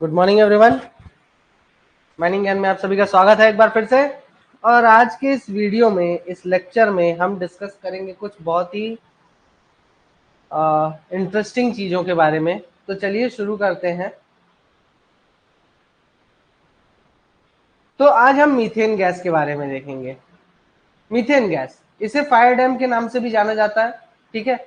Good morning everyone. Mining ज्ञान में आप सभी का स्वागत है एक बार फिर से। और आज के इस वीडियो में, इस लेक्चर में हम डिस्कस करेंगे कुछ बहुत ही इंटरेस्टिंग चीज़ों के बारे में। तो चलिए शुरू करते हैं। तो आज हम मीथेन गैस के बारे में देखेंगे। मीथेन गैस, इसे फायर डैम के नाम से भी जाना जाता है, ठीक है।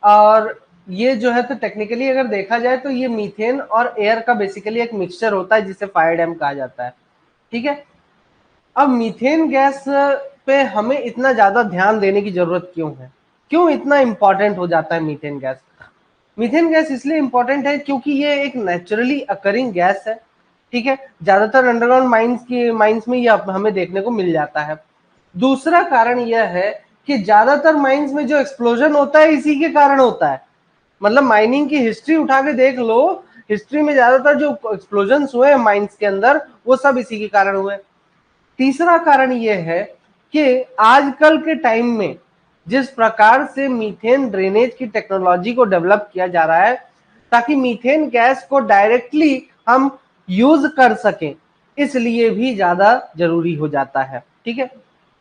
और ये जो है तो टेक्निकली अगर देखा जाए तो ये मीथेन और एयर का बेसिकली एक मिक्सचर होता है जिसे फायर डैम कहा जाता है, ठीक है। अब मीथेन गैस पे हमें इतना ज्यादा ध्यान देने की जरूरत क्यों है, क्यों इतना इंपॉर्टेंट हो जाता है मीथेन गैस? मीथेन गैस इसलिए इंपॉर्टेंट है क्योंकि ये एक नेचुरली अकरिंग गैस है, ठीक है। ज्यादातर अंडरग्राउंड माइंस में ये हमें देखने को मिल जाता है। दूसरा कारण यह है कि ज्यादातर माइंस में जो एक्सप्लोजन होता है इसी के कारण होता है। मतलब माइनिंग की हिस्ट्री उठा के देख लो, हिस्ट्री में ज्यादातर जो एक्सप्लोजन हुए माइंस के अंदर वो सब इसी के कारण हुए। तीसरा कारण यह है कि आजकल के टाइम में जिस प्रकार से मीथेन ड्रेनेज की टेक्नोलॉजी को डेवलप किया जा रहा है ताकि मीथेन गैस को डायरेक्टली हम यूज कर सकें, इसलिए भी ज्यादा जरूरी हो जाता है, ठीक है।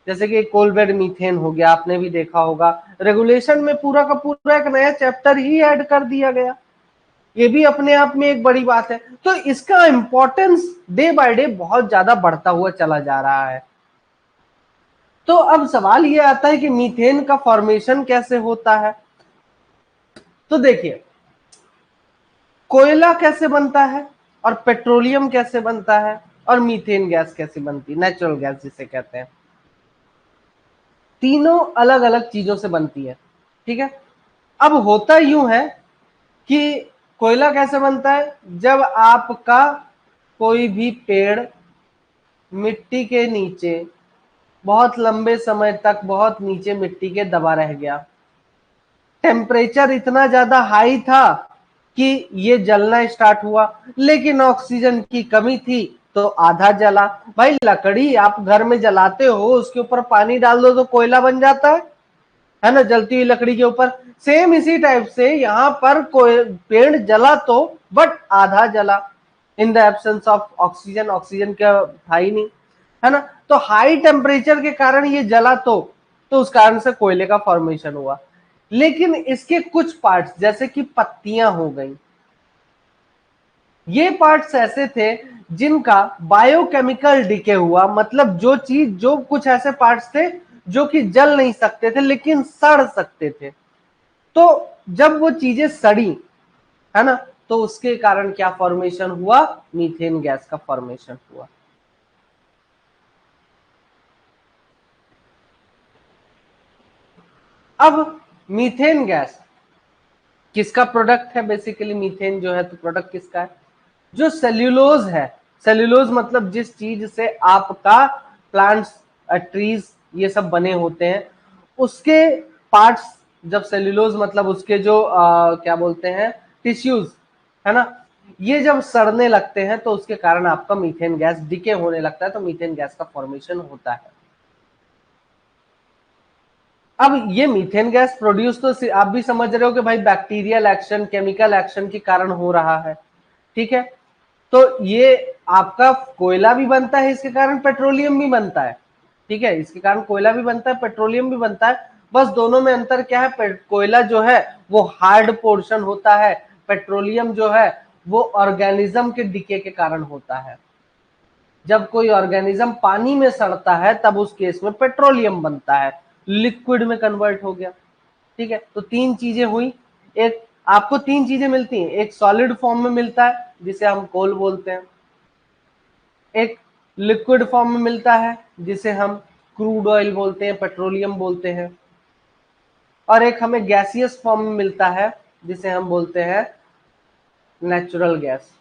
जैसे कि कोल बेड मीथेन हो गया, आपने भी देखा होगा, रेगुलेशन में पूरा का पूरा एक नया चैप्टर ही ऐड कर दिया गया। ये भी अपने आप में एक बड़ी बात है। तो इसका इंपॉर्टेंस डे बाय डे बहुत ज्यादा बढ़ता हुआ चला जा रहा है। तो अब सवाल ये आता है कि मीथेन का फॉर्मेशन कैसे होता है। तो देखिए, कोयला कैसे बनता है और पेट्रोलियम कैसे बनता है और मीथेन गैस कैसे बनती है, नेचुरल गैस जिसे कहते हैं, तीनों अलग अलग चीजों से बनती है, ठीक है। अब होता यूं है कि कोयला कैसे बनता है, जब आपका कोई भी पेड़ मिट्टी के नीचे बहुत लंबे समय तक बहुत नीचे मिट्टी के दबा रह गया, टेम्परेचर इतना ज्यादा हाई था कि ये जलना स्टार्ट हुआ, लेकिन ऑक्सीजन की कमी थी तो आधा जला। भाई लकड़ी आप घर में जलाते हो, उसके ऊपर पानी डाल दो तो कोयला बन जाता है ना, जलती हुई लकड़ी के ऊपर। सेम इसी टाइप से यहाँ पर पेड़ जला तो बट आधा जला, in the absence of oxygen, oxygen का था ही नहीं, है ना। तो हाई टेम्परेचर के कारण ये जला तो उस कारण से कोयले का फॉर्मेशन हुआ। लेकिन इसके कुछ पार्ट्स जैसे कि पत्तियां हो गई, ये पार्ट्स ऐसे थे जिनका बायोकेमिकल डिके हुआ, मतलब जो कुछ ऐसे पार्ट्स थे जो कि जल नहीं सकते थे लेकिन सड़ सकते थे। तो जब वो चीजें सड़ी, है ना, तो उसके कारण क्या फॉर्मेशन हुआ, मीथेन गैस का फॉर्मेशन हुआ। अब मीथेन गैस किसका प्रोडक्ट है? बेसिकली मीथेन जो है तो प्रोडक्ट किसका है? जो सेल्यूलोज है, सेल्यूलोज मतलब जिस चीज से आपका प्लांट्स, ट्रीज ये सब बने होते हैं, उसके पार्ट्स, जब सेल्यूलोज मतलब उसके जो क्या बोलते हैं, टिश्यूज, है ना, ये जब सड़ने लगते हैं तो उसके कारण आपका मीथेन गैस डिके होने लगता है, तो मीथेन गैस का फॉर्मेशन होता है। अब ये मीथेन गैस प्रोड्यूस तो आप भी समझ रहे हो कि भाई बैक्टीरियल एक्शन, केमिकल एक्शन के कारण हो रहा है, ठीक है। तो ये आपका कोयला भी बनता है, इसके कारण पेट्रोलियम भी बनता है, ठीक है। इसके कारण कोयला भी बनता है, पेट्रोलियम भी बनता है। बस दोनों में अंतर क्या है, कोयला जो है वो हार्ड पोर्शन होता है, पेट्रोलियम जो है वो ऑर्गेनिज्म के डिके के कारण होता है। जब कोई ऑर्गेनिज्म पानी में सड़ता है तब उस केस में पेट्रोलियम बनता है, लिक्विड में कन्वर्ट हो गया, ठीक है। तो तीन चीजें हुई, एक आपको तीन चीजें मिलती हैं, एक सॉलिड फॉर्म में मिलता है जिसे हम कोल बोलते हैं, एक लिक्विड फॉर्म में मिलता है जिसे हम क्रूड ऑयल बोलते हैं, पेट्रोलियम बोलते हैं, और एक हमें गैसियस फॉर्म में मिलता है जिसे हम बोलते हैं नेचुरल गैस।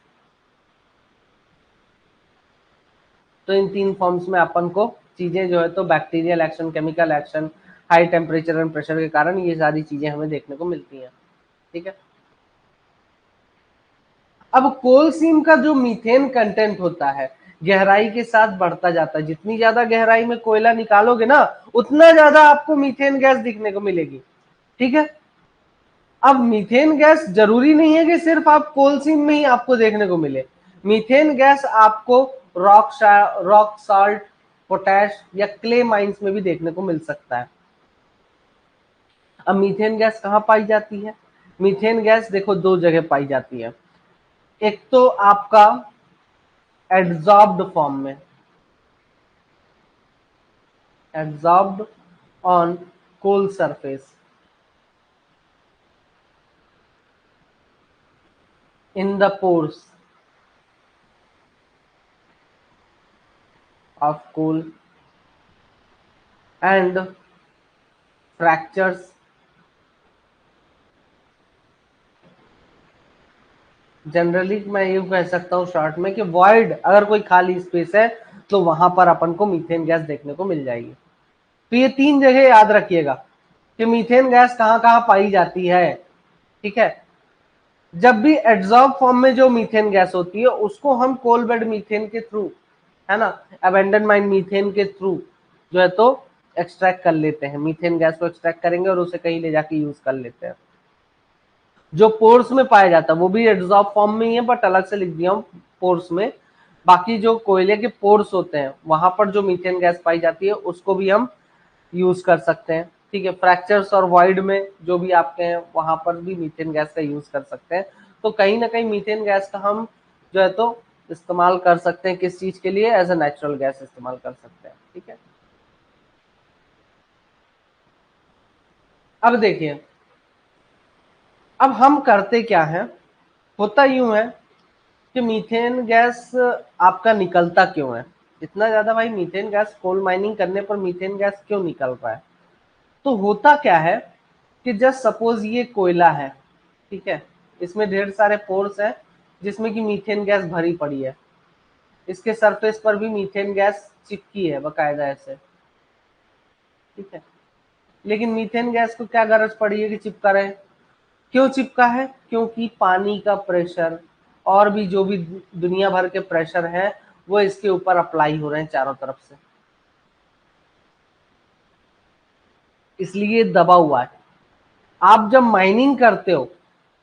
तो इन तीन फॉर्म्स में अपन को चीजें जो है तो bacterial action, chemical action, high temperature and pressure के कारण ये सारी चीजें हमें देखने को मिलती हैं, ठीक है। अब कोल सीम का जो मीथेन कंटेंट होता है गहराई के साथ बढ़ता जाता है, जितनी ज्यादा गहराई में कोयला निकालोगे ना उतना ज्यादा आपको मीथेन गैस दिखने को मिलेगी, ठीक है। अब मीथेन गैस जरूरी नहीं है कि सिर्फ आप कोल सीम में ही आपको देखने को मिले, मीथेन गैस आपको रॉक साल्ट, पोटैश या क्ले माइंस में भी देखने को मिल सकता है। अब मीथेन गैस कहाँ पाई जाती है? मीथेन गैस देखो दो जगह पाई जाती है। एक तो आपका एड्सॉर्ब्ड फॉर्म में, adsorbed on coal surface in the pores of coal and fractures, generally मैं ये कह सकता हूँ शॉर्ट में कि वॉइड, अगर कोई खाली स्पेस है तो वहां पर अपन को मीथेन गैस देखने को मिल जाएगी। तो ये तीन जगह याद रखिएगा कि मीथेन गैस कहाँ कहाँ पाई जाती है। ठीक है, जब भी एड्सॉर्ब फॉर्म में जो मीथेन गैस होती है उसको हम कोल बेड मीथेन के थ्रू, है ना, अबेंडन माइन मीथेन के थ्रू जो है तो एक्सट्रैक्ट कर लेते हैं। मीथेन गैस को एक्सट्रैक्ट करेंगे और उसे कहीं ले जाके यूज कर लेते हैं। जो पोर्स में पाया जाता है वो भी एड्सॉर्ब फॉर्म में ही है, बट अलग से लिख दिया हूं पोर्स में। बाकी जो कोयले के पोर्स होते हैं वहां पर जो मीथेन गैस पाई जाती है उसको भी हम यूज कर सकते हैं। ठीक है, फ्रैक्चर्स और वॉइड में जो भी आपके हैं वहां पर भी मीथेन गैस का यूज कर सकते हैं। तो कहीं ना कहीं मीथेन गैस का हम जो है तो इस्तेमाल कर सकते हैं। किस चीज के लिए? एज ए नेचुरल गैस इस्तेमाल कर सकते हैं। ठीक है, अब देखिए, अब हम करते क्या है, होता यूं है कि मीथेन गैस आपका निकलता क्यों है इतना ज्यादा? भाई मीथेन गैस कोल माइनिंग करने पर मीथेन गैस क्यों निकल रहा है? तो होता क्या है कि जस्ट सपोज ये कोयला है, ठीक है, इसमें ढेर सारे पोर्स हैं जिसमें कि मीथेन गैस भरी पड़ी है। इसके सरफेस पर भी मीथेन गैस चिपकी है बकायदा ऐसे। ठीक है, लेकिन मीथेन गैस को क्या गरज पड़ी है कि चिपका रहे? क्यों चिपका है? क्योंकि पानी का प्रेशर और भी जो भी दुनिया भर के प्रेशर है वो इसके ऊपर अप्लाई हो रहे हैं चारों तरफ से, इसलिए दबा हुआ है। आप जब माइनिंग करते हो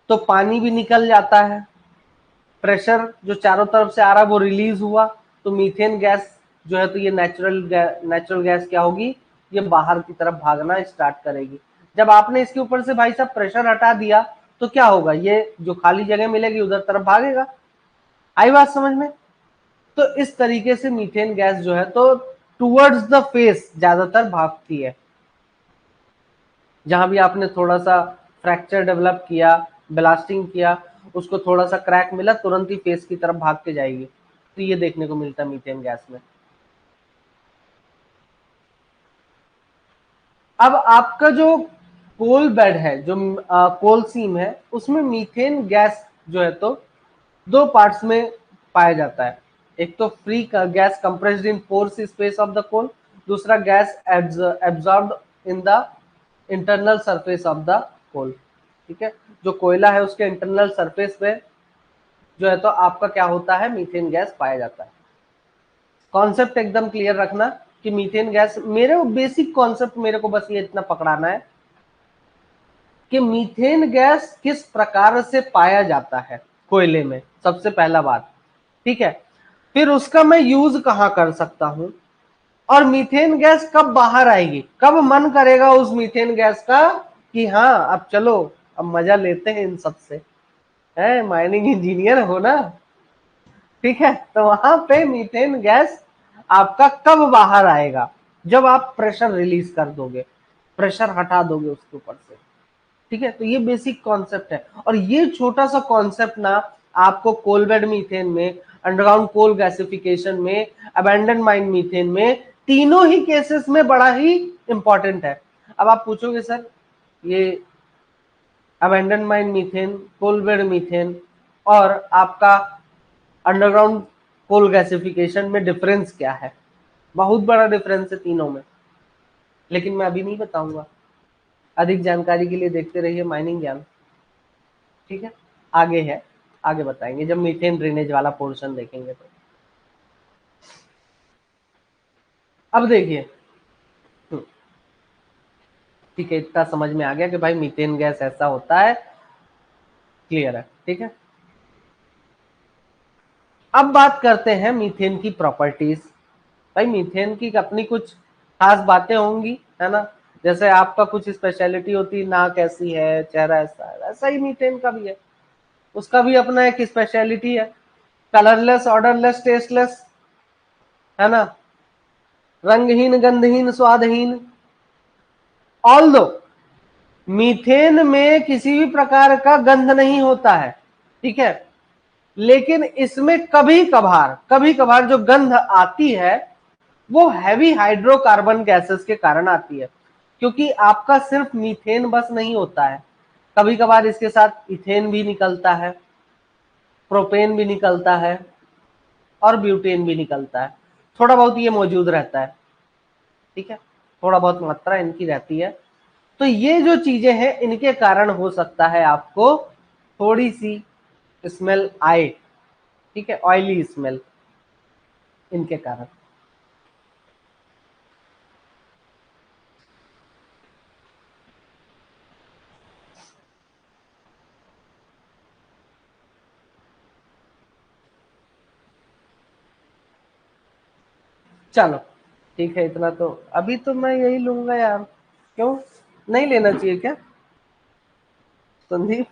तो पानी भी निकल जाता है, प्रेशर जो चारों तरफ से आ रहा है वो रिलीज हुआ, तो मीथेन गैस जो है तो ये नेचुरल गैस क्या होगी, ये बाहर की तरफ भागना स्टार्ट करेगी। जब आपने इसके ऊपर से भाई साहब प्रेशर हटा दिया तो क्या होगा, ये जो खाली जगह मिलेगी उधर तरफ भागेगा। आई बात समझ में? तो इस तरीके से मीथेन गैस जो है तो टूवर्ड्स द फेस ज्यादातर भागती है। जहां भी आपने थोड़ा सा फ्रैक्चर डेवलप किया, ब्लास्टिंग किया, उसको थोड़ा सा क्रैक मिला, तुरंत ही फेस की तरफ भाग के जाएगी। तो ये देखने को मिलता है मीथेन गैस में। अब आपका जो कोल बेड है, जो कोल सीम है, उसमें मीथेन गैस जो है तो दो पार्ट्स में पाया जाता है। एक तो free gas compressed in pores space of the coal, दूसरा gas absorbed in the internal surface of the coal. ठीक है, जो कोयला है उसके इंटरनल सरफेस पे जो है तो आपका क्या होता है, मीथेन गैस पाया जाता है। कॉन्सेप्ट एकदम क्लियर रखना कि मीथेन गैस, मेरे बेसिक कॉन्सेप्ट मेरे को बस ये इतना पकड़ाना है कि मीथेन गैस किस प्रकार से पाया जाता है कोयले में, सबसे पहला बात। ठीक है, फिर उसका मैं यूज कहां कर सकता हूं, और मीथेन गैस कब बाहर आएगी, कब मन करेगा उस मीथेन गैस का कि हाँ अब चलो अब मजा लेते हैं इन सब से, है माइनिंग इंजीनियर हो ना। ठीक है, तो वहां पे मीथेन गैस आपका कब बाहर आएगा, जब आप प्रेशर रिलीज कर दोगे, प्रेशर हटा दोगे उसके ऊपर से। ठीक है, तो ये बेसिक कॉन्सेप्ट है। और ये छोटा सा कॉन्सेप्ट ना आपको कोलबेड मीथेन में, अंडरग्राउंड कोल गैसिफिकेशन में, अबैंडन माइन मीथेन में, तीनों ही केसेस में बड़ा ही इंपॉर्टेंट है। अब आप पूछोगे सर ये abandon mine methane, coalbed methane और आपका अंडरग्राउंड कोल गैसिफिकेशन में डिफरेंस क्या है? बहुत बड़ा डिफरेंस है तीनों में, लेकिन मैं अभी नहीं बताऊंगा। अधिक जानकारी के लिए देखते रहिए माइनिंग ज्ञान। ठीक है, आगे है, आगे बताएंगे जब मीथेन ड्रेनेज वाला पोर्शन देखेंगे तो। अब देखिए, ठीक है, इतना समझ में आ गया कि भाई मीथेन गैस ऐसा होता है, क्लियर है। ठीक है, अब बात करते हैं मीथेन की प्रॉपर्टीज। भाई मीथेन की अपनी कुछ खास बातें होंगी, है ना, जैसे आपका कुछ स्पेशलिटी होती है, नाक ऐसी है, चेहरा ऐसा है, ऐसा ही मीथेन का भी है, उसका भी अपना एक स्पेशलिटी है। कलरलेस, ऑर्डरलेस, टेस्टलेस, है ना, रंगहीन, गंधहीन, स्वादहीन। ऑल्दो मीथेन में किसी भी प्रकार का गंध नहीं होता है, ठीक है, लेकिन इसमें कभी कभार जो गंध आती है वो हैवी हाइड्रोकार्बन गैसेस के कारण आती है, क्योंकि आपका सिर्फ मीथेन बस नहीं होता है, कभी कभार इसके साथ इथेन भी निकलता है, प्रोपेन भी निकलता है और ब्यूटेन भी निकलता है, थोड़ा बहुत ये मौजूद रहता है, ठीक है, थोड़ा बहुत मात्रा इनकी रहती है। तो ये जो चीजें हैं इनके कारण हो सकता है आपको थोड़ी सी स्मेल आए, ठीक है, ऑयली स्मेल, इनके कारण। चलो ठीक है, इतना तो अभी तो मैं यही लूंगा यार, क्यों नहीं लेना चाहिए क्या संदीप?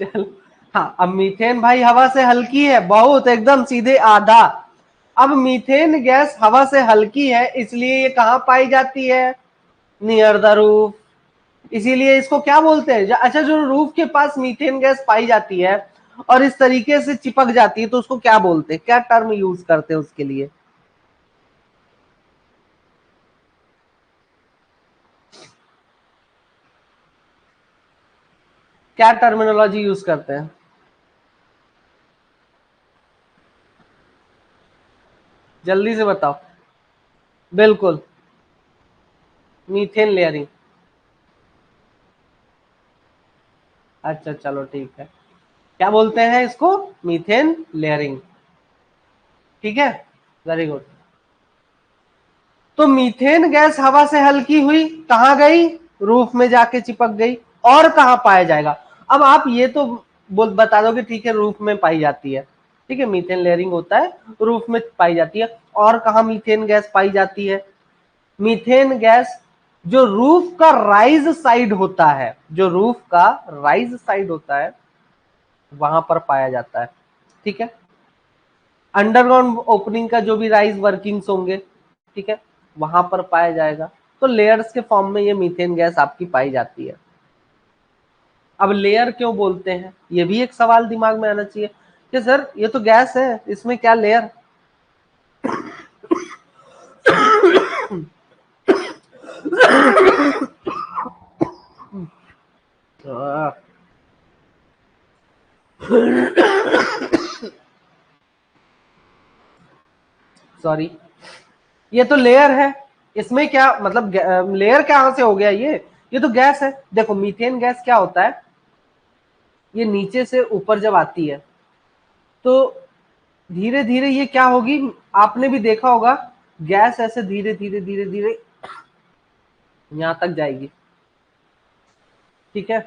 चल, हाँ, अब मीथेन भाई हवा से हल्की है बहुत, एकदम सीधे आधा। अब मीथेन गैस हवा से हल्की है, इसलिए ये कहाँ पाई जाती है? Near the roof. इसीलिए इसको क्या बोलते हैं, अच्छा, जो रूफ के पास मीथेन गैस पाई जाती है और इस तरीके से चिपक जाती है, तो उसको क्या बोलते हैं, क्या टर्म यूज करते हैं उसके लिए? क्या टर्मिनोलॉजी यूज करते हैं? जल्दी से बताओ। बिल्कुल, मीथेन लेयरिंग। अच्छा चलो ठीक है, क्या बोलते हैं इसको? मीथेन लेयरिंग, ठीक है, वेरी गुड। तो मीथेन गैस हवा से हल्की हुई, कहां गई? रूफ में जाके चिपक गई। और कहां पाया जाएगा? अब आप ये तो बता दो कि ठीक है रूफ में पाई जाती है, ठीक है, मीथेन लेयरिंग होता है, रूफ में पाई जाती है। और कहां मीथेन गैस पाई जाती है? मीथेन गैस जो रूफ का राइज साइड होता है, जो रूफ का राइज साइड होता है वहां पर पाया जाता है, ठीक है, अंडरग्राउंड ओपनिंग का जो भी राइज वर्किंग्स होंगे, ठीक है, वहां पर पाया जाएगा। तो लेयर्स के फॉर्म में ये मीथेन गैस आपकी पाई जाती है। अब लेयर क्यों बोलते हैं, ये भी एक सवाल दिमाग में आना चाहिए कि सर ये तो गैस है, इसमें क्या लेयर? सॉरी, ये तो लेयर है, इसमें क्या मतलब, लेयर कहां से हो गया ये तो गैस है। देखो मीथेन गैस क्या होता है, ये नीचे से ऊपर जब आती है तो धीरे धीरे ये क्या होगी, आपने भी देखा होगा, गैस ऐसे धीरे धीरे धीरे धीरे यहां तक जाएगी, ठीक है,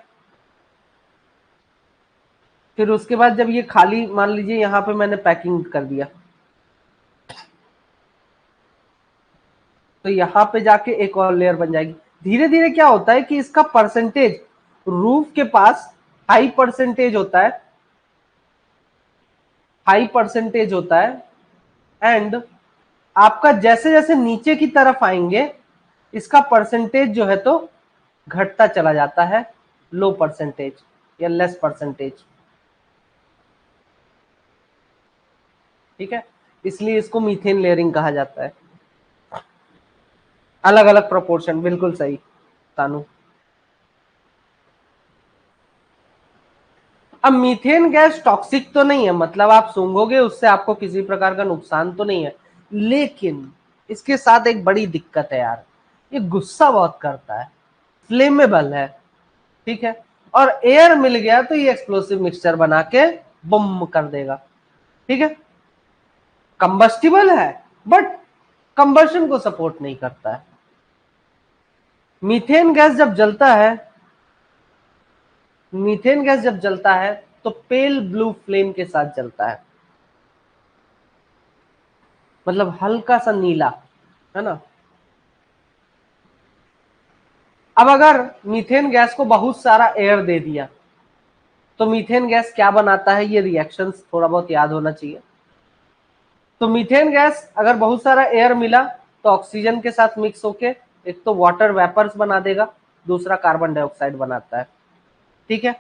फिर उसके बाद जब ये खाली, मान लीजिए यहां पे मैंने पैकिंग कर दिया, तो यहां पे जाके एक और लेयर बन जाएगी। धीरे धीरे क्या होता है कि इसका परसेंटेज रूफ के पास हाई परसेंटेज होता है, हाई परसेंटेज होता है, एंड आपका जैसे जैसे नीचे की तरफ आएंगे इसका परसेंटेज जो है तो घटता चला जाता है, लो परसेंटेज या लेस परसेंटेज, ठीक है, इसलिए इसको मीथेन लेयरिंग कहा जाता है। अलग अलग प्रोपोर्शन, बिल्कुल सही तानू। अब मीथेन गैस टॉक्सिक तो नहीं है, मतलब आप सूंघोगे उससे आपको किसी प्रकार का नुकसान तो नहीं है, लेकिन इसके साथ एक बड़ी दिक्कत है यार, ये गुस्सा बहुत करता है, फ्लेमेबल है, ठीक है, और एयर मिल गया तो ये एक्सप्लोसिव मिक्सचर बना के बम कर देगा, ठीक है, कंबस्टिबल है बट कंबर्शन को सपोर्ट नहीं करता है। मीथेन गैस जब जलता है, मीथेन गैस जब जलता है तो पेल ब्लू फ्लेम के साथ जलता है, मतलब हल्का सा नीला, है ना। अब अगर मीथेन गैस को बहुत सारा एयर दे दिया तो मीथेन गैस क्या बनाता है, ये रिएक्शंस थोड़ा बहुत याद होना चाहिए। तो मीथेन गैस अगर बहुत सारा एयर मिला तो ऑक्सीजन के साथ मिक्स होके एक तो वाटर वेपर्स बना देगा, दूसरा कार्बन डाइऑक्साइड बनाता है, ठीक है।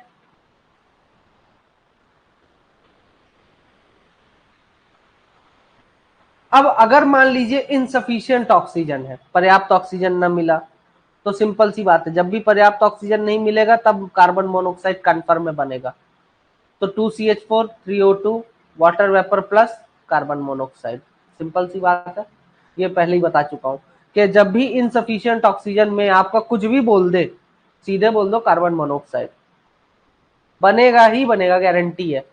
अब अगर मान लीजिए इनसफिशियंट ऑक्सीजन है, पर्याप्त ऑक्सीजन न मिला, तो सिंपल सी बात है, जब भी पर्याप्त ऑक्सीजन नहीं मिलेगा तब कार्बन मोनोऑक्साइड कन्फर्म में बनेगा। तो 2CH4 3O2 water vapour plus carbon monoxide, simple सी बात है। ये पहले ही बता चुका हूं कि जब भी इनसफिशियंट ऑक्सीजन में आपका कुछ भी बोल दे, सीधे बोल दो कार्बन मोनोऑक्साइड, बनेगा ही बनेगा, गारंटी है।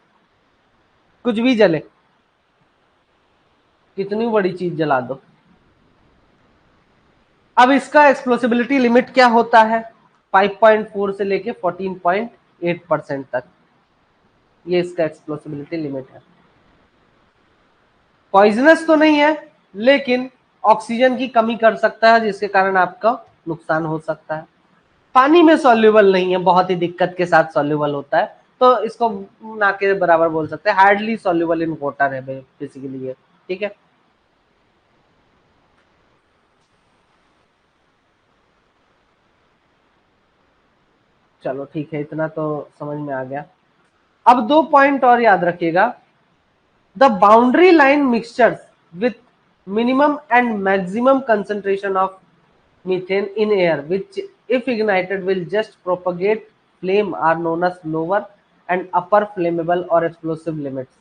कुछ भी जले, कितनी बड़ी चीज जला दो। अब इसका एक्सप्लोसिबिलिटी लिमिट क्या होता है, 5.4 से लेके 14.8% तक, ये इसका एक्सप्लोसिबिलिटी लिमिट है। पॉइजनस तो नहीं है, लेकिन ऑक्सीजन की कमी कर सकता है, जिसके कारण आपका नुकसान हो सकता है। पानी में सॉल्युबल नहीं है, बहुत ही दिक्कत के साथ सॉल्युबल होता है, तो इसको ना के बराबर बोल सकते हैं, हार्डली सॉल्युबल इन वाटर है बेसिकली ये, ठीक है। चलो ठीक है, इतना तो समझ में आ गया। अब दो पॉइंट और याद रखिएगा। The boundary line mixtures with minimum and maximum concentration of methane in air which if ignited will just propagate flame are known as lower and upper flammable or explosive limits।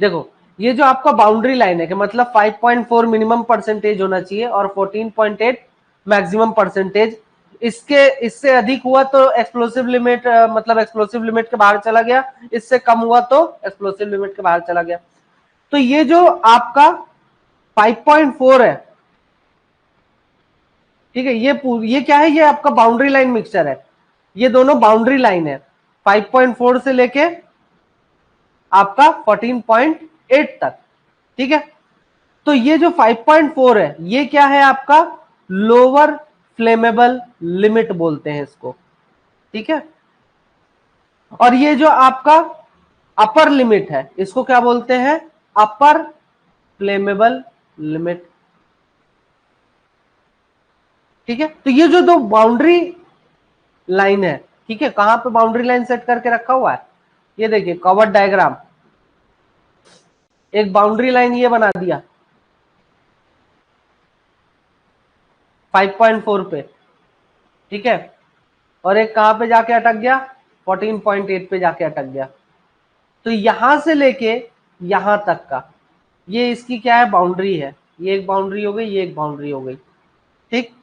देखो, ये जो आपका boundary line है कि मतलब 5.4 minimum percentage होना चाहिए और 14.8 मैक्सिमम परसेंटेज, इसके इससे अधिक हुआ तो एक्सप्लोसिव लिमिट, मतलब एक्सप्लोसिव लिमिट के बाहर चला गया, इससे कम हुआ तो एक्सप्लोसिव लिमिट के बाहर चला गया। तो ये जो आपका 5.4 है, ठीक है, ये क्या है, ये आपका बाउंड्री लाइन मिक्सचर है, ये दोनों बाउंड्री लाइन है, 5.4 से लेके आपका 14.8 तक, ठीक है। तो ये जो 5.4 है, ये क्या है आपका लोअर फ्लेमेबल लिमिट बोलते हैं इसको, ठीक है। और ये जो आपका अपर लिमिट है, इसको क्या बोलते हैं, अपर फ्लेमेबल लिमिट, ठीक है। तो ये जो दो बाउंड्री लाइन है, ठीक है, कहां पे बाउंड्री लाइन सेट करके रखा हुआ है, ये देखिए कवर्ड डायग्राम, एक बाउंड्री लाइन ये बना दिया 5.4 पे, ठीक है, और एक कहां पे जाके अटक गया, 14.8 पे जाके अटक गया। तो यहां से लेके यहां तक का ये इसकी क्या है, बाउंड्री है, ये एक बाउंड्री हो गई, ये एक बाउंड्री हो गई, ठीक।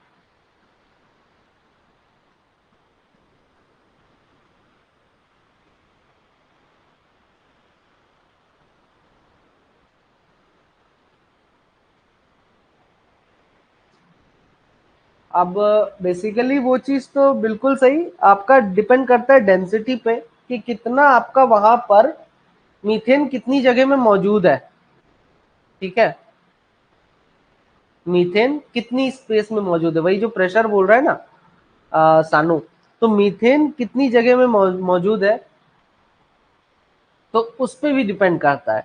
अब बेसिकली वो चीज तो बिल्कुल सही, आपका डिपेंड करता है डेंसिटी पे कि कितना आपका वहां पर मीथेन कितनी जगह में मौजूद है, ठीक है। मीथेन कितनी स्पेस में मौजूद है, वही जो प्रेशर बोल रहा है ना सानू, तो मीथेन कितनी जगह में मौजूद है, तो उस पर भी डिपेंड करता है।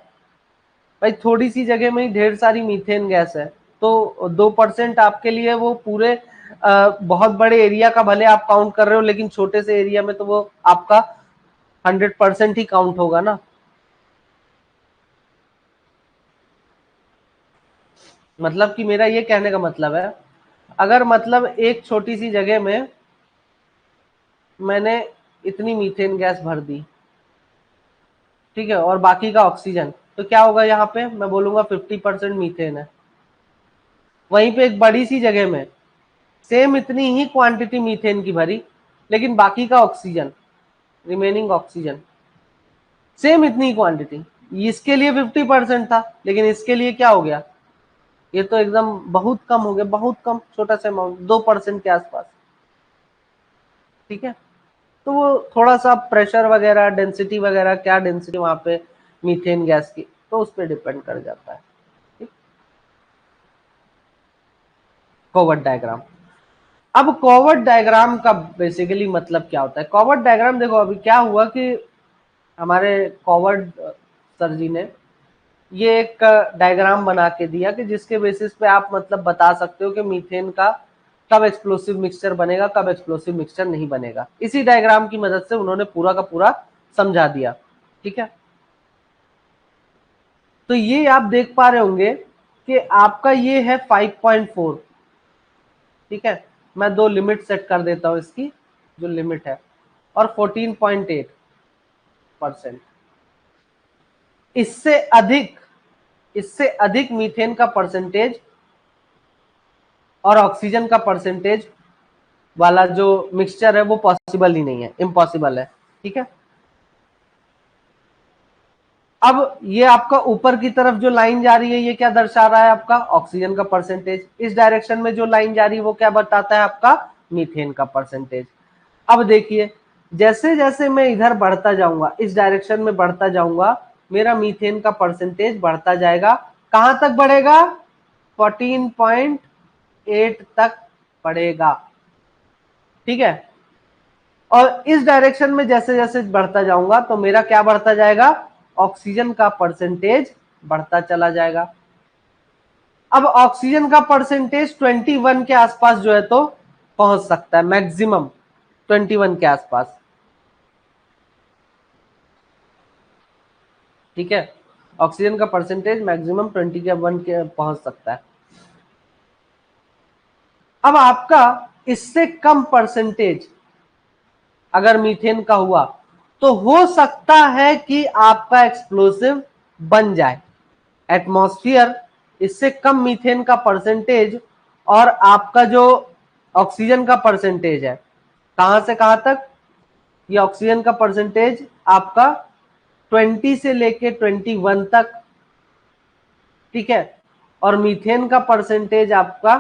भाई थोड़ी सी जगह में ही ढेर सारी मीथेन गैस है, तो 2% आपके लिए वो पूरे बहुत बड़े एरिया का भले आप काउंट कर रहे हो, लेकिन छोटे से एरिया में तो वो आपका 100% ही काउंट होगा ना। मतलब कि मेरा ये कहने का मतलब है, अगर मतलब एक छोटी सी जगह में मैंने इतनी मीथेन गैस भर दी, ठीक है, और बाकी का ऑक्सीजन, तो क्या होगा, यहाँ पे मैं बोलूंगा 50% मीथेन है। वहीं पे एक बड़ी सी जगह में सेम इतनी ही क्वांटिटी मीथेन की भरी, लेकिन बाकी का ऑक्सीजन, रिमेनिंग ऑक्सीजन सेम इतनी क्वांटिटी, इसके लिए 50% था, लेकिन इसके लिए क्या हो गया, ये तो एकदम बहुत कम हो गया, बहुत कम, छोटा सा अमाउंट, 2% के आसपास, ठीक है। तो वो थोड़ा सा प्रेशर वगैरह, डेंसिटी वगैरह, क्या डेंसिटी वहां पे मीथेन गैस की, तो उस पर डिपेंड कर जाता है। कॉवर्ट डायग्राम। अब कॉवर्ट डायग्राम का बेसिकली मतलब क्या होता है? कॉवर्ट डायग्राम, देखो अभी क्या हुआ कि हमारे कॉवर्ट सर जी ने ये एक डायग्राम बना के दिया कि जिसके बेसिस पे आप मतलब बता सकते हो कि मीथेन का कब एक्सप्लोसिव मिक्सचर बनेगा, कब एक्सप्लोसिव मिक्सचर नहीं बनेगा। इसी डायग्राम की मदद से उन्होंने पूरा का पूरा समझा दिया। ठीक है, तो ये आप देख पा रहे होंगे कि आपका ये है 5.4। ठीक है, मैं दो लिमिट सेट कर देता हूं इसकी, जो लिमिट है, और 14.8%। इससे अधिक, इससे अधिक मीथेन का परसेंटेज और ऑक्सीजन का परसेंटेज वाला जो मिक्सचर है वो पॉसिबल ही नहीं है, इम्पॉसिबल है। ठीक है, अब ये आपका ऊपर की तरफ जो लाइन जा रही है ये क्या दर्शा रहा है? आपका ऑक्सीजन का परसेंटेज। इस डायरेक्शन में जो लाइन जा रही है वो क्या बताता है? आपका मीथेन का परसेंटेज। अब देखिए, जैसे जैसे मैं इधर बढ़ता जाऊंगा, इस डायरेक्शन में बढ़ता जाऊंगा, मेरा मीथेन का परसेंटेज बढ़ता जाएगा। कहां तक बढ़ेगा? 14.8 तक बढ़ेगा। ठीक है, और इस डायरेक्शन में जैसे जैसे बढ़ता जाऊंगा तो मेरा क्या बढ़ता जाएगा? ऑक्सीजन का परसेंटेज बढ़ता चला जाएगा। अब ऑक्सीजन का परसेंटेज 21 के आसपास जो है तो पहुंच सकता है, मैक्सिमम 21 के आसपास। ठीक है, ऑक्सीजन का परसेंटेज मैक्सिमम 21 के पहुंच सकता है। अब आपका इससे कम परसेंटेज अगर मीथेन का हुआ तो हो सकता है कि आपका एक्सप्लोसिव बन जाए। एटमॉस्फेयर इससे कम मीथेन का परसेंटेज और आपका जो ऑक्सीजन का परसेंटेज है, कहां से कहां तक? ये ऑक्सीजन का परसेंटेज आपका 20 से लेके 21 तक। ठीक है, और मीथेन का परसेंटेज आपका,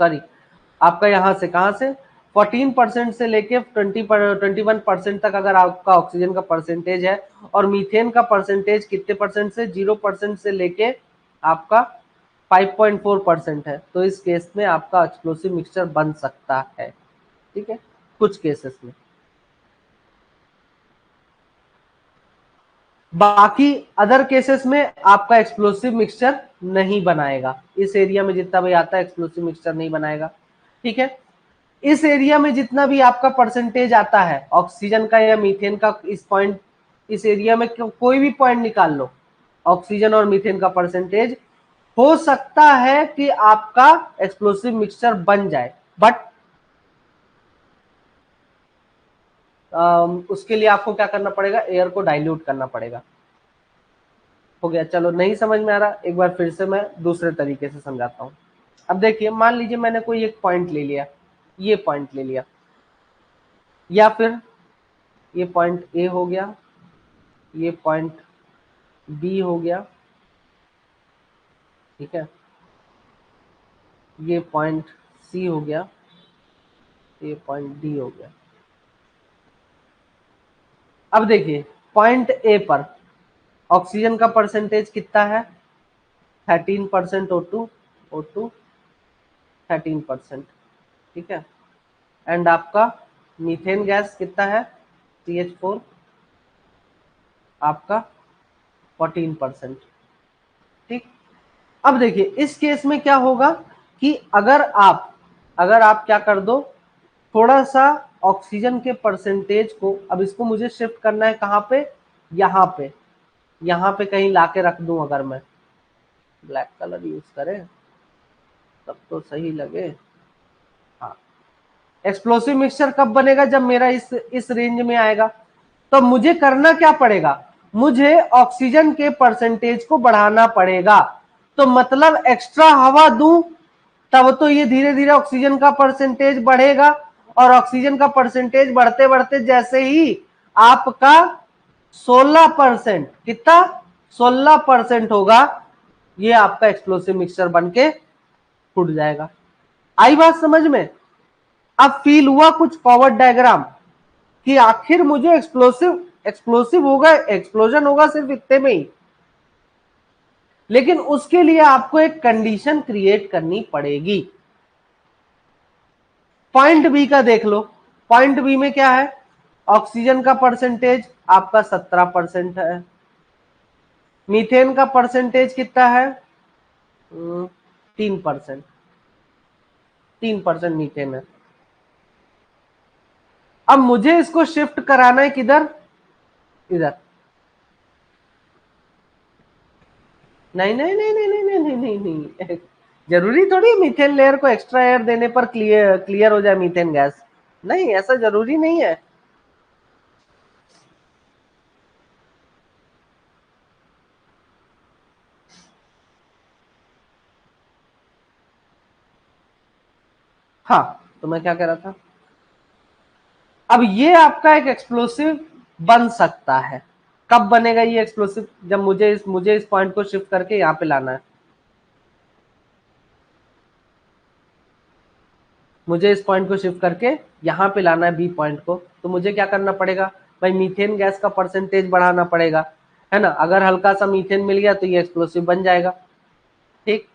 सॉरी, आपका यहां से कहां से 14% से लेके 21% तक अगर आपका ऑक्सीजन का परसेंटेज है, और मीथेन का परसेंटेज कितने परसेंट से? 0% से लेके आपका 5.4% है, तो इस केस में आपका एक्सप्लोसिव मिक्सचर बन सकता है। ठीक है, कुछ केसेस में। बाकी अदर केसेस में आपका एक्सप्लोसिव मिक्सचर नहीं बनाएगा। इस एरिया में जितना भी आता है एक्सप्लोसिव मिक्सचर नहीं बनाएगा। ठीक है, इस एरिया में जितना भी आपका परसेंटेज आता है ऑक्सीजन का या मीथेन का, इस पॉइंट, इस एरिया में कोई भी पॉइंट निकाल लो, ऑक्सीजन और मीथेन का परसेंटेज, हो सकता है कि आपका एक्सप्लोसिव मिक्सचर बन जाए, बट उसके लिए आपको क्या करना पड़ेगा? एयर को डाइल्यूट करना पड़ेगा। हो गया, चलो नहीं समझ में आ रहा, एक बार फिर से मैं दूसरे तरीके से समझाता हूं। अब देखिए, मान लीजिए मैंने कोई एक पॉइंट ले लिया, ये पॉइंट ले लिया, या फिर ये पॉइंट ए हो गया, ये पॉइंट बी हो गया। ठीक है, ये पॉइंट सी हो गया, ये पॉइंट डी हो गया। अब देखिए, पॉइंट ए पर ऑक्सीजन का परसेंटेज कितना है? 13% O2, O2 13%। ठीक है, एंड आपका मीथेन गैस कितना है? CH4 आपका 14%। ठीक, अब देखिए इस केस में क्या होगा कि अगर आप क्या कर दो, थोड़ा सा ऑक्सीजन के परसेंटेज को, अब इसको मुझे शिफ्ट करना है कहां पे? यहां पे, यहां पे कहीं लाके रख दूं, अगर मैं ब्लैक कलर यूज करें तब तो सही लगे। हाँ, एक्सप्लोसिव मिक्सचर कब बनेगा? जब मेरा इस रेंज में आएगा। तो मुझे करना क्या पड़ेगा? मुझे ऑक्सीजन के परसेंटेज को बढ़ाना पड़ेगा। तो मतलब एक्स्ट्रा हवा दूं तब तो ये धीरे धीरे ऑक्सीजन का परसेंटेज बढ़ेगा, और ऑक्सीजन का परसेंटेज बढ़ते बढ़ते जैसे ही आपका 16%, कितना? 16% होगा, ये आपका एक्सप्लोसिव मिक्सचर बन के फूट जाएगा। आई बात समझ में? अब फील हुआ कुछ फॉरवर्ड डायग्राम कि आखिर मुझे एक्सप्लोसिव होगा, एक्सप्लोजन होगा सिर्फ इतने में ही, लेकिन उसके लिए आपको एक कंडीशन क्रिएट करनी पड़ेगी। पॉइंट बी का देख लो, पॉइंट बी में क्या है, ऑक्सीजन का परसेंटेज आपका 17% है, मीथेन का परसेंटेज कितना है, 3%, 3% मीथेन है। अब मुझे इसको शिफ्ट कराना है किधर, इधर। नहीं नहीं नहीं नहीं नहीं नहीं नहीं नहीं, नहीं। जरूरी थोड़ी मीथेन लेयर को एक्स्ट्रा एयर देने पर क्लियर हो जाए मीथेन गैस, नहीं ऐसा जरूरी नहीं है। हाँ, तो मैं क्या कह रहा था, अब ये आपका एक एक्सप्लोसिव बन सकता है। कब बनेगा ये एक्सप्लोसिव, जब मुझे इस पॉइंट को शिफ्ट करके यहां पे लाना है, मुझे इस पॉइंट को शिफ्ट करके यहां पे लाना है बी पॉइंट को, तो मुझे क्या करना पड़ेगा भाई, मीथेन गैस का परसेंटेज बढ़ाना पड़ेगा, है ना। अगर हल्का सा मीथेन मिल गया तो ये एक्सप्लोसिव बन जाएगा, ठीक।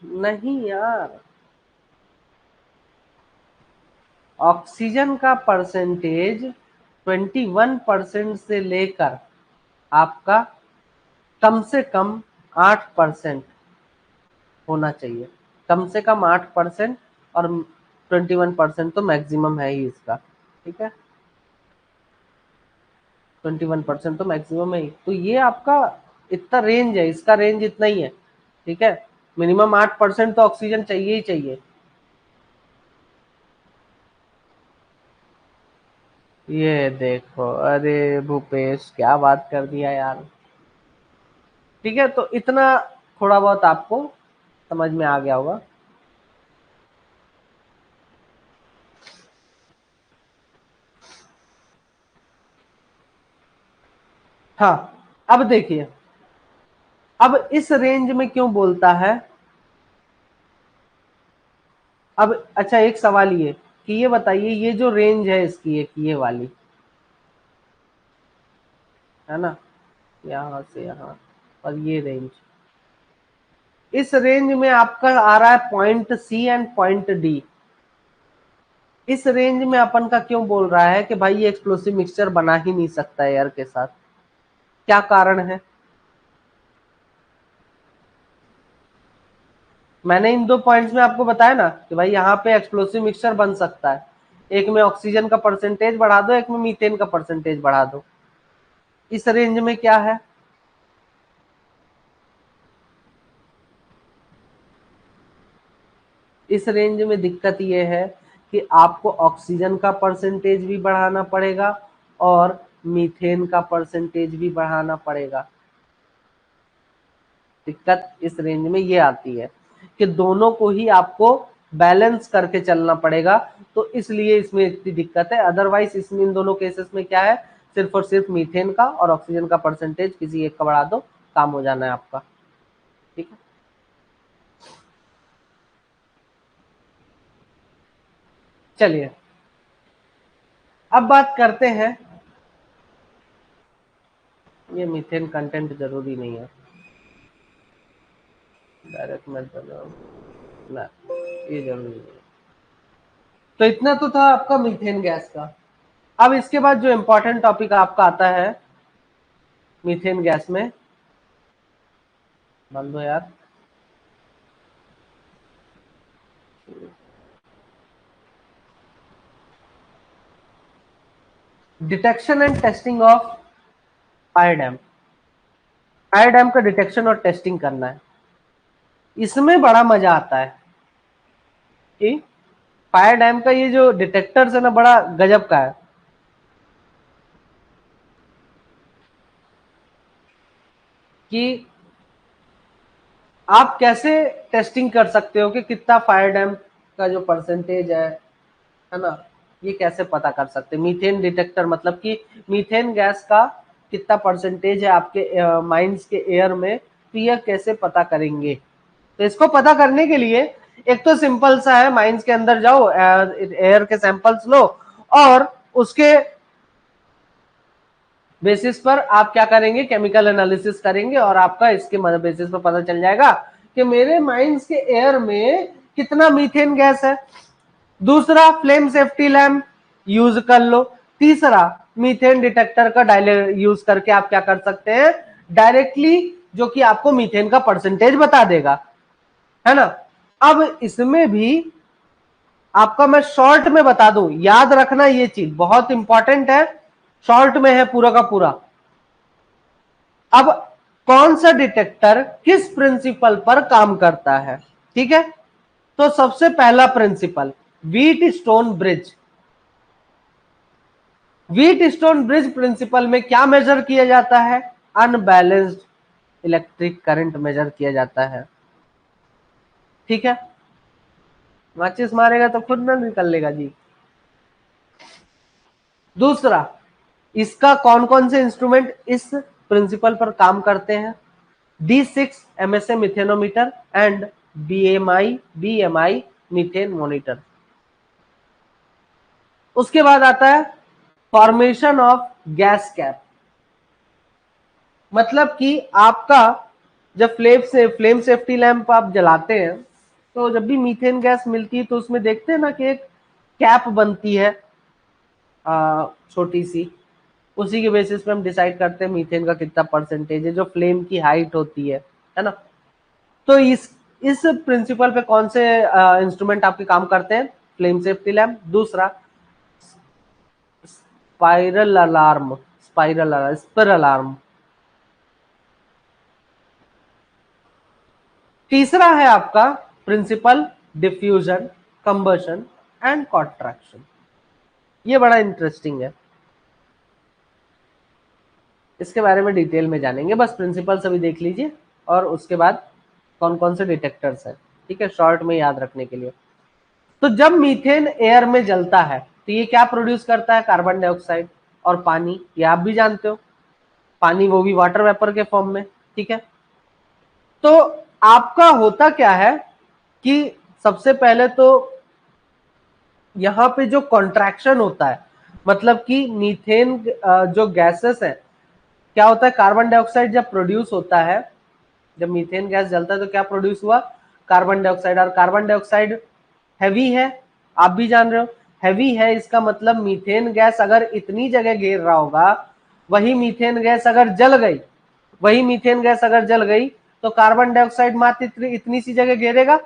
नहीं यार, ऑक्सीजन का परसेंटेज 21% से लेकर आपका कम से कम 8% होना चाहिए, कम से कम 8%, और 21% तो मैक्सिमम है ही इसका, ठीक है, 21% तो मैक्सिमम है ही, तो ये आपका इतना रेंज है, इसका रेंज इतना ही है, ठीक है। मिनिमम 8% तो ऑक्सीजन चाहिए ही चाहिए। ये देखो, अरे भूपेश क्या बात कर दिया यार, ठीक है, तो इतना थोड़ा बहुत आपको समझ में आ गया होगा। हाँ, अब देखिए, अब इस रेंज में क्यों बोलता है, अब अच्छा एक सवाल ये कि ये बताइए, ये जो रेंज है इसकी, एक ये वाली है ना, यहां से यहां, और ये रेंज, इस रेंज में आपका आ रहा है point C and point D. इस रेंज में अपन का क्यों बोल रहा है कि भाई ये एक्सप्लोसिव मिक्सचर बना ही नहीं सकता एयर के साथ, क्या कारण है। मैंने इन दो पॉइंट्स में आपको बताया ना कि भाई यहाँ पे एक्सप्लोसिव मिक्सचर बन सकता है, एक में ऑक्सीजन का परसेंटेज बढ़ा दो, एक में मीथेन का परसेंटेज बढ़ा दो। इस रेंज में क्या है, इस रेंज में दिक्कत ये है कि आपको ऑक्सीजन का परसेंटेज भी बढ़ाना पड़ेगा और मीथेन का परसेंटेज भी बढ़ाना पड़ेगा। दिक्कत इस रेंज में ये आती है कि दोनों को ही आपको बैलेंस करके चलना पड़ेगा, तो इसलिए इसमें इतनी दिक्कत है। अदरवाइज इसमें इन दोनों केसेस में क्या है, सिर्फ और सिर्फ मीथेन का और ऑक्सीजन का परसेंटेज किसी एक का बढ़ा दो, काम हो जाना है आपका, ठीक है। चलिए अब बात करते हैं, ये मीथेन कंटेंट जरूरी नहीं है, डायरेक्ट मत बनाओ ना, ये जरूरी नहीं है। तो इतना तो था आपका मीथेन गैस का। अब इसके बाद जो इंपॉर्टेंट टॉपिक आपका आता है मीथेन गैस में, बंद हो यार, detection and testing of fire dam. Fire dam का डिटेक्शन और टेस्टिंग करना है, इसमें बड़ा मजा आता है कि फायर डैम का ये जो डिटेक्टर्स है ना, बड़ा गजब का है कि आप कैसे टेस्टिंग कर सकते हो कि कितना फायर डैम का जो परसेंटेज है ना, ये कैसे पता कर सकते हैं। मीथेन डिटेक्टर मतलब कि मीथेन गैस का कितना परसेंटेज है आपके माइंस के एयर में, तो यह कैसे पता करेंगे? तो इसको पता करने के लिए एक तो सिंपल सा है, माइंस के अंदर जाओ, एयर के सैंपल्स लो और उसके बेसिस पर आप क्या करेंगे, केमिकल एनालिसिस करेंगे और आपका इसके बेसिस पर पता चल जाएगा कि मेरे माइंस के एयर में कितना मीथेन गैस है। दूसरा, फ्लेम सेफ्टी लैम्प यूज कर लो। तीसरा, मीथेन डिटेक्टर का यूज करके आप क्या कर सकते हैं, डायरेक्टली जो कि आपको मीथेन का परसेंटेज बता देगा, है ना। अब इसमें भी आपका मैं शॉर्ट में बता दूं, याद रखना ये चीज बहुत इंपॉर्टेंट है, शॉर्ट में है पूरा का पूरा। अब कौन सा डिटेक्टर किस प्रिंसिपल पर काम करता है, ठीक है। तो सबसे पहला principle, Wheatstone bridge. Wheatstone bridge principle में क्या मेजर किया जाता है, अनबैलेंस्ड इलेक्ट्रिक करंट मेजर किया जाता है, ठीक है। माचिस मारेगा तो खुद ना निकल लेगा जी। दूसरा, इसका कौन कौन से इंस्ट्रूमेंट इस प्रिंसिपल पर काम करते हैं, D6 MSA methanometer and BMI methane monitor. उसके बाद आता है फॉर्मेशन ऑफ गैस कैप, मतलब कि आपका जब फ्लेम सेफ्टी लैंप आप जलाते हैं तो जब भी मीथेन गैस मिलती है तो उसमें देखते हैं ना कि एक कैप बनती है छोटी सी, उसी के बेसिस पे हम डिसाइड करते हैं मीथेन का कितना परसेंटेज है, जो फ्लेम की हाइट होती है ना। तो इस प्रिंसिपल पे कौन से इंस्ट्रूमेंट आपके काम करते हैं, फ्लेम सेफ्टी लैम्प। दूसरा, स्पाइरल अलार्म। तीसरा है आपका principle diffusion, combustion and contraction. ये बड़ा इंटरेस्टिंग है, इसके बारे में डिटेल में जानेंगे, बस प्रिंसिपल सभी देख लीजिए और उसके बाद कौन कौन से डिटेक्टर्स हैं, ठीक है, शॉर्ट में याद रखने के लिए। तो जब मीथेन एयर में जलता है तो ये क्या प्रोड्यूस करता है, कार्बन डाइऑक्साइड और पानी, ये आप भी जानते हो, पानी वो भी वाटर वेपर के फॉर्म में, ठीक है। तो आपका होता क्या है कि सबसे पहले तो यहाँ पे जो कॉन्ट्रैक्शन होता है, मतलब कि मीथेन जो गैसेस है, क्या होता है, कार्बन डाइऑक्साइड जब प्रोड्यूस होता है, जब मीथेन गैस जलता है तो क्या प्रोड्यूस हुआ, कार्बन डाइऑक्साइड। और कार्बन डाइऑक्साइड हैवी है, आप भी जान रहे हो हैवी है, इसका मतलब मीथेन गैस अगर इतनी जगह घेर रहा होगा, वही मीथेन गैस अगर जल गई, वही मीथेन गैस अगर जल गई तो कार्बन डाइऑक्साइड मात्र इतनी सी जगह घेरेगा।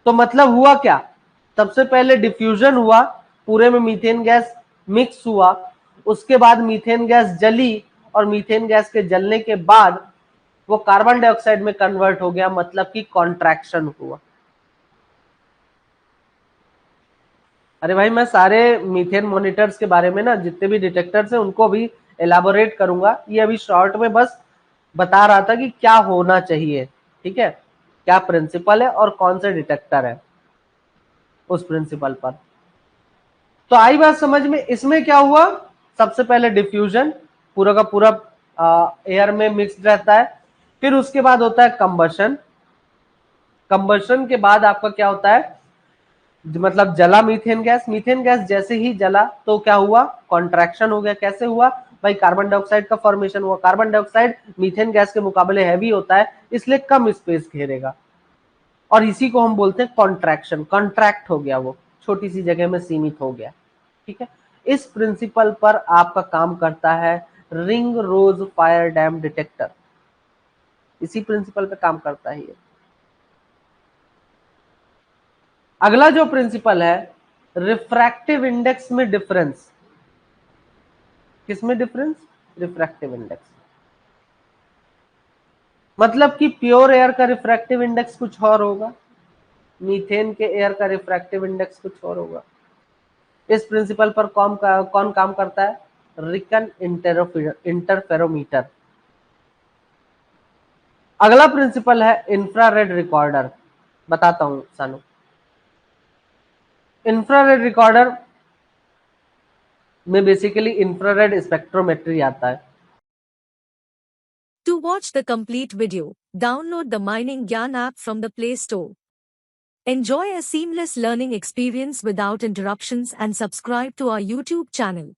तो मतलब हुआ क्या, सबसे पहले डिफ्यूजन हुआ, पूरे में मीथेन गैस मिक्स हुआ, उसके बाद मीथेन गैस जली और मीथेन गैस के जलने के बाद वो कार्बन डाइऑक्साइड में कन्वर्ट हो गया, मतलब कि कॉन्ट्रैक्शन हुआ। अरे भाई, मैं सारे मीथेन मॉनिटर्स के बारे में ना, जितने भी डिटेक्टर्स हैं उनको भी एलाबोरेट करूंगा, ये अभी शॉर्ट में बस बता रहा था कि क्या होना चाहिए, ठीक है, क्या प्रिंसिपल है और कौन से डिटेक्टर है उस प्रिंसिपल पर। तो आई बात समझ में, इसमें क्या हुआ, सबसे पहले डिफ्यूजन, पूरा का पूरा एयर में मिक्स्ड रहता है, फिर उसके बाद होता है कंबशन। कंबशन के बाद आपका क्या होता है, मतलब जला मीथेन गैस, मीथेन गैस जैसे ही जला तो क्या हुआ, कॉन्ट्रैक्शन हो गया। कैसे हुआ भाई, कार्बन डाइऑक्साइड का फॉर्मेशन हुआ, कार्बन डाइऑक्साइड मीथेन गैस के मुकाबले हैवी होता है, इसलिए कम स्पेस घेरेगा और इसी को हम बोलते हैं कॉन्ट्रैक्शन, कॉन्ट्रैक्ट हो गया, वो छोटी सी जगह में सीमित हो गया, ठीक है। इस प्रिंसिपल पर आपका काम करता है रिंग रोज फायर डैम डिटेक्टर, इसी प्रिंसिपल पे काम करता है ये। अगला जो प्रिंसिपल है, रिफ्रैक्टिव इंडेक्स में डिफरेंस। किसमें डिफरेंस, रिफ्रैक्टिव इंडेक्स, मतलब कि प्योर एयर का रिफ्रैक्टिव इंडेक्स कुछ और होगा, मीथेन के एयर का रिफ्रैक्टिव इंडेक्स कुछ और होगा। इस प्रिंसिपल पर कौन काम करता है, रिकन इंटरफेरोमीटर। अगला प्रिंसिपल है इंफ्रारेड रिकॉर्डर, बताता हूं सानू। इंफ्रारेड रिकॉर्डर में बेसिकली इंफ्रारेड स्पेक्ट्रोमेट्री आता है। To watch the complete video, download the Mining Gyan app from the Play Store. Enjoy a seamless learning experience without interruptions and subscribe to our YouTube channel.